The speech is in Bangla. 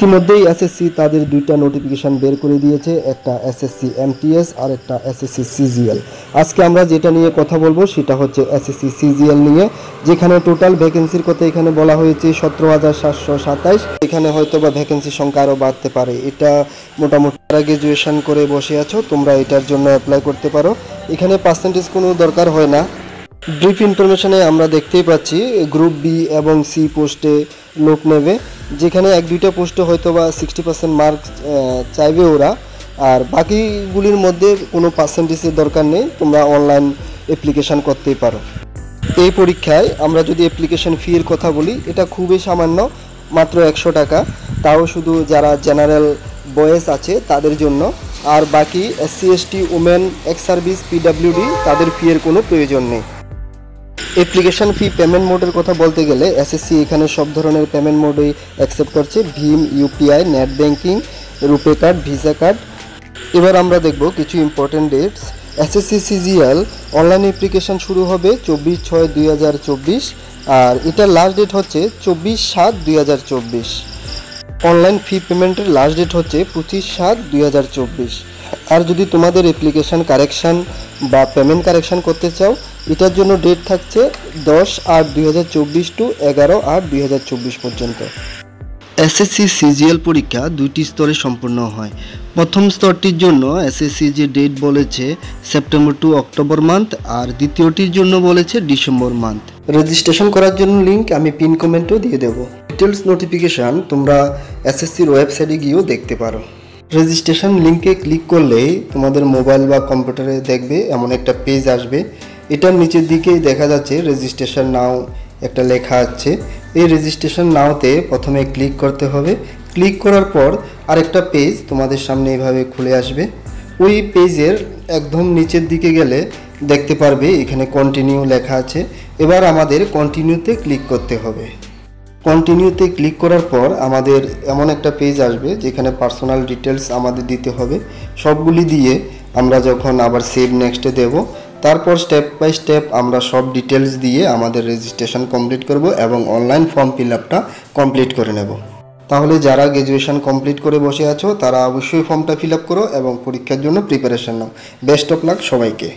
ইতিমধ্যেই এসএসসি তাদের দুইটা নোটিফিকেশন বের করে দিয়েছে, একটা এসএসসি এমটিএস আর একটা এসএসসি সিজিএল। আজকে আমরা যেটা নিয়ে কথা বলবো সেটা হচ্ছে এসএসসি সিজিএল নিয়ে, যেখানে টোটাল ভ্যাকেন্সির কথা এখানে বলা হয়েছে 17,727। এখানে হয়তো বা ভ্যাকেন্সি সংখ্যা আরও বাড়তে পারে। এটা মোটামুটি গ্রাজুয়েশন করে বসে আছো তোমরা এটার জন্য অ্যাপ্লাই করতে পারো। এখানে পার্সেন্টেজ কোনো দরকার হয় না। ব্রিফ ইনফরমেশনে আমরা দেখতেই পাচ্ছি গ্রুপ বি এবং সি পোস্টে লোক নেবে, যেখানে এক দুইটা পোস্টে হয়তো বা 60% মার্ক চাইবে ওরা, আর বাকিগুলির মধ্যে কোনো পার্সেন্টেজের দরকার নেই, তোমরা অনলাইন অ্যাপ্লিকেশান করতেই পারো। এই পরীক্ষায় আমরা যদি অ্যাপ্লিকেশান ফির কথা বলি, এটা খুবই সামান্য, মাত্র 100 টাকা, তাও শুধু যারা জেনারেল বয়েস আছে তাদের জন্য। আর বাকি SC ST women x service PWD তাদের ফিয়ের কোনো প্রয়োজন নেই। অ্যাপ্লিকেশান ফি পেমেন্ট মোডের কথা বলতে গেলে এসএসসি এখানে সব ধরনের পেমেন্ট মোডই অ্যাকসেপ্ট করছে, ভীম, ইউপিআই, নেট ব্যাঙ্কিং, রুপে কার্ড, ভিসা কার্ড। এবার আমরা দেখব কিছু important dates. SSC CGL online application শুরু হবে 24/6/2024, আর এটার লাস্ট ডেট হচ্ছে 24/7/2024। অনলাইন ফি পেমেন্টের লাস্ট ডেট হচ্ছে 25/7/2024। আর যদি তোমাদের অ্যাপ্লিকেশান কারেকশান বা পেমেন্ট কারেকশান করতে চাও, এটার জন্য ডেট থাকছে 10/8/2024 টু 11/8/2024 পর্যন্ত। এসএসসি সিজিএল পরীক্ষা দুইটি স্তরে সম্পন্ন হয়। প্রথম স্তরটির জন্য এসএসসি যে ডেট বলেছে সেপ্টেম্বর টু অক্টোবর মান্থ, আর দ্বিতীয়টির জন্য বলেছে ডিসেম্বর মান্থ। রেজিস্ট্রেশন করার জন্য লিঙ্ক আমি পিন কমেন্টেও দিয়ে দেবো। ডিটেলস নোটিফিকেশান তোমরা এসএসসির ওয়েবসাইটে গিয়েও দেখতে পারো। রেজিস্ট্রেশন লিঙ্কে ক্লিক করলেই তোমাদের মোবাইল বা কম্পিউটারে দেখবে এমন একটা পেজ আসবে। এটার নিচের দিকেই দেখা যাচ্ছে রেজিস্ট্রেশন নাও একটা লেখা আছে। এই রেজিস্ট্রেশন নাওতে প্রথমে ক্লিক করতে হবে। ক্লিক করার পর আরেকটা পেজ তোমাদের সামনে এইভাবে খুলে আসবে। ওই পেজের একদম নিচের দিকে গেলে দেখতে পারবে এখানে কন্টিনিউ লেখা আছে। এবার আমাদের কন্টিনিউতে ক্লিক করতে হবে। কন্টিনিউতে ক্লিক করার পর আমাদের এমন একটা পেজ আসবে যেখানে পার্সোনাল ডিটেলস আমাদের দিতে হবে। সবগুলি দিয়ে আমরা যখন আবার সেভ নেক্সটে দেব, তারপর স্টেপ বাই স্টেপ আমরা সব ডিটেলস দিয়ে আমাদের রেজিস্ট্রেশন কমপ্লিট করব এবং অনলাইন ফর্ম ফিল আপটা কমপ্লিট করে নেব। তাহলে যারা গ্র্যাজুয়েশন কমপ্লিট করে বসে আছো তারা অবশ্যই ফর্মটা ফিল আপ করো এবং পরীক্ষার জন্য preparation now. Best of luck সবাইকে।